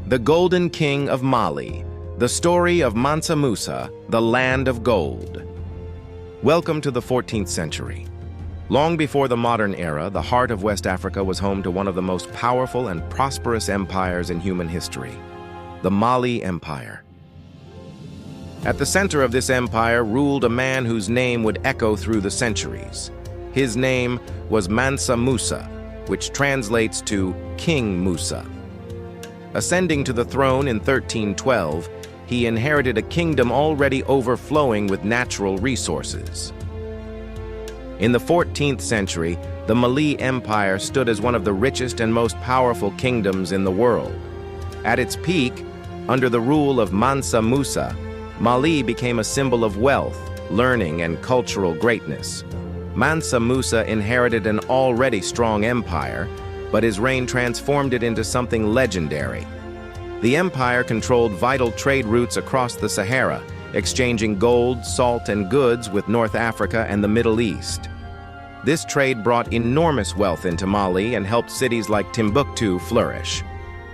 The Golden King of Mali, the story of Mansa Musa, the land of gold. Welcome to the 14th century. Long before the modern era, the heart of West Africa was home to one of the most powerful and prosperous empires in human history, the Mali Empire. At the center of this empire ruled a man whose name would echo through the centuries. His name was Mansa Musa, which translates to King Musa. Ascending to the throne in 1312, he inherited a kingdom already overflowing with natural resources. In the 14th century, the Mali Empire stood as one of the richest and most powerful kingdoms in the world. At its peak, under the rule of Mansa Musa, Mali became a symbol of wealth, learning, and cultural greatness. Mansa Musa inherited an already strong empire, but his reign transformed it into something legendary. The empire controlled vital trade routes across the Sahara, exchanging gold, salt, and goods with North Africa and the Middle East. This trade brought enormous wealth into Mali and helped cities like Timbuktu flourish.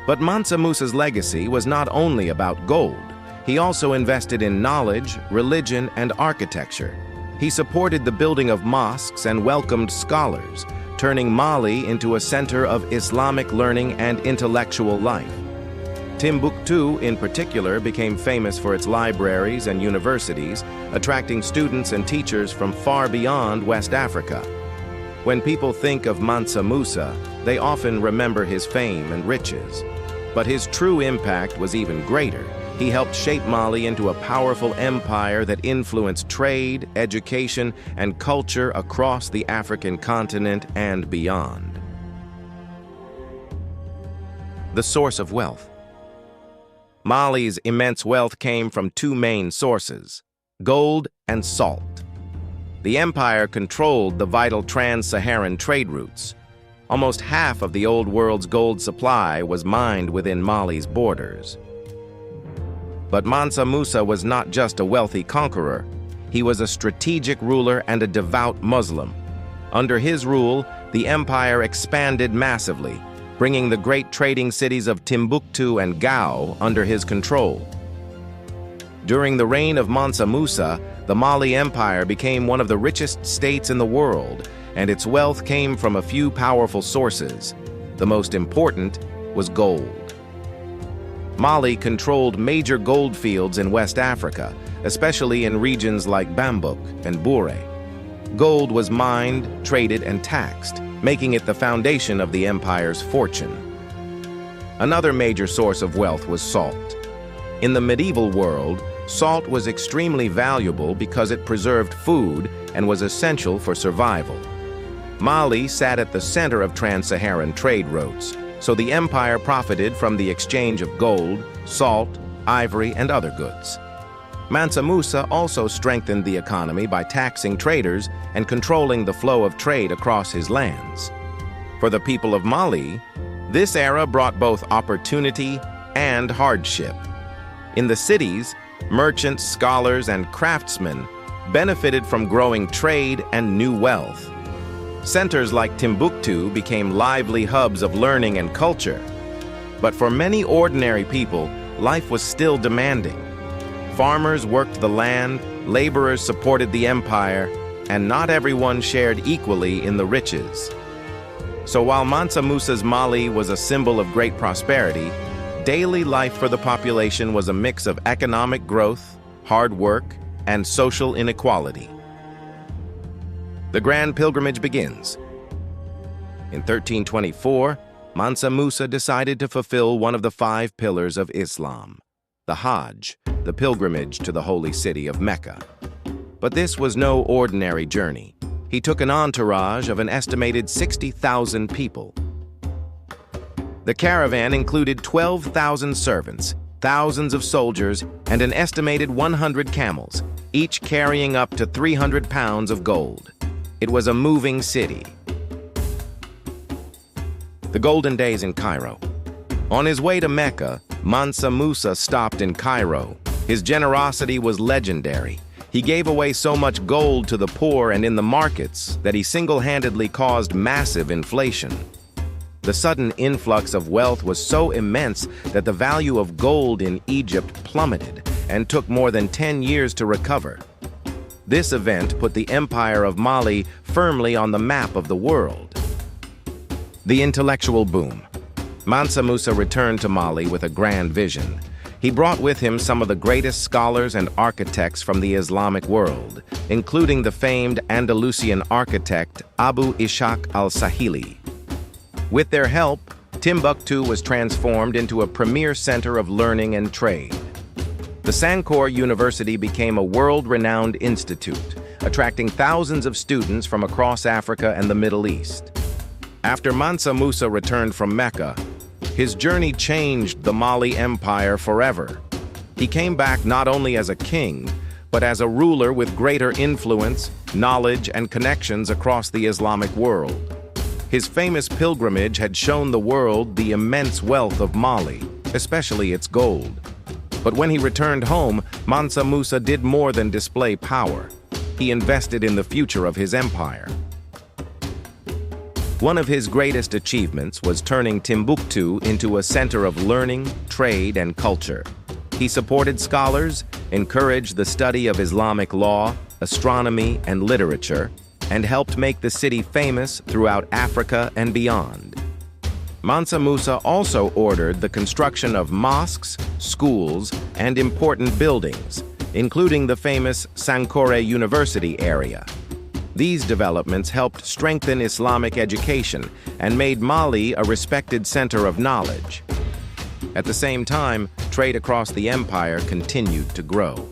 But Mansa Musa's legacy was not only about gold. He also invested in knowledge, religion, and architecture. He supported the building of mosques and welcomed scholars, turning Mali into a center of Islamic learning and intellectual life. Timbuktu, in particular, became famous for its libraries and universities, attracting students and teachers from far beyond West Africa. When people think of Mansa Musa, they often remember his fame and riches. But his true impact was even greater. He helped shape Mali into a powerful empire that influenced trade, education, and culture across the African continent and beyond. The source of wealth. Mali's immense wealth came from two main sources: gold and salt. The empire controlled the vital trans-Saharan trade routes. Almost half of the old world's gold supply was mined within Mali's borders. But Mansa Musa was not just a wealthy conqueror. He was a strategic ruler and a devout Muslim. Under his rule, the empire expanded massively, bringing the great trading cities of Timbuktu and Gao under his control. During the reign of Mansa Musa, the Mali Empire became one of the richest states in the world, and its wealth came from a few powerful sources. The most important was gold. Mali controlled major gold fields in West Africa, especially in regions like Bambouk and Bouré. Gold was mined, traded, and taxed, making it the foundation of the empire's fortune. Another major source of wealth was salt. In the medieval world, salt was extremely valuable because it preserved food and was essential for survival. Mali sat at the center of trans-Saharan trade routes, so the empire profited from the exchange of gold, salt, ivory, and other goods. Mansa Musa also strengthened the economy by taxing traders and controlling the flow of trade across his lands. For the people of Mali, this era brought both opportunity and hardship. In the cities, merchants, scholars, and craftsmen benefited from growing trade and new wealth. Centers like Timbuktu became lively hubs of learning and culture. But for many ordinary people, life was still demanding. Farmers worked the land, laborers supported the empire, and not everyone shared equally in the riches. So while Mansa Musa's Mali was a symbol of great prosperity, daily life for the population was a mix of economic growth, hard work, and social inequality. The grand pilgrimage begins. In 1324, Mansa Musa decided to fulfill one of the 5 pillars of Islam, the Hajj, the pilgrimage to the holy city of Mecca. But this was no ordinary journey. He took an entourage of an estimated 60,000 people. The caravan included 12,000 servants, thousands of soldiers, and an estimated 100 camels, each carrying up to 300 pounds of gold. It was a moving city. The golden days in Cairo. On his way to Mecca, Mansa Musa stopped in Cairo. His generosity was legendary. He gave away so much gold to the poor and in the markets that he single-handedly caused massive inflation. The sudden influx of wealth was so immense that the value of gold in Egypt plummeted and took more than 10 years to recover. This event put the Empire of Mali firmly on the map of the world. The intellectual boom. Mansa Musa returned to Mali with a grand vision. He brought with him some of the greatest scholars and architects from the Islamic world, including the famed Andalusian architect Abu Ishaq al-Sahili. With their help, Timbuktu was transformed into a premier center of learning and trade. The Sankore University became a world-renowned institute, attracting thousands of students from across Africa and the Middle East. After Mansa Musa returned from Mecca, his journey changed the Mali Empire forever. He came back not only as a king, but as a ruler with greater influence, knowledge, and connections across the Islamic world. His famous pilgrimage had shown the world the immense wealth of Mali, especially its gold. But when he returned home, Mansa Musa did more than display power. He invested in the future of his empire. One of his greatest achievements was turning Timbuktu into a center of learning, trade, and culture. He supported scholars, encouraged the study of Islamic law, astronomy, and literature, and helped make the city famous throughout Africa and beyond. Mansa Musa also ordered the construction of mosques, schools, and important buildings, including the famous Sankore University area. These developments helped strengthen Islamic education and made Mali a respected center of knowledge. At the same time, trade across the empire continued to grow.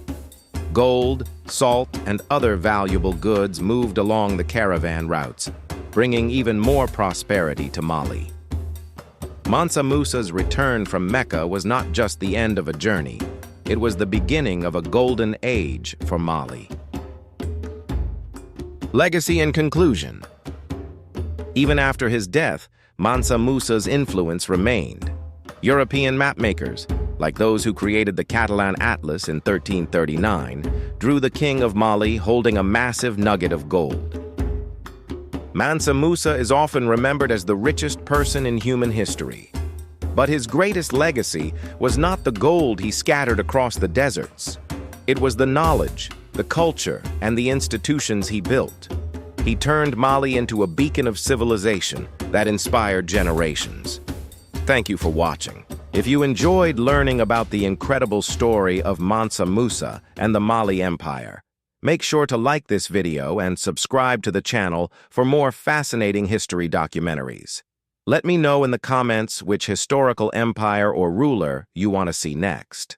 Gold, salt, and other valuable goods moved along the caravan routes, bringing even more prosperity to Mali. Mansa Musa's return from Mecca was not just the end of a journey, it was the beginning of a golden age for Mali. Legacy and conclusion. Even after his death, Mansa Musa's influence remained. European mapmakers, like those who created the Catalan Atlas in 1339, drew the king of Mali holding a massive nugget of gold. Mansa Musa is often remembered as the richest person in human history. But his greatest legacy was not the gold he scattered across the deserts. It was the knowledge, the culture, and the institutions he built. He turned Mali into a beacon of civilization that inspired generations. Thank you for watching. If you enjoyed learning about the incredible story of Mansa Musa and the Mali Empire, make sure to like this video and subscribe to the channel for more fascinating history documentaries. Let me know in the comments which historical empire or ruler you want to see next.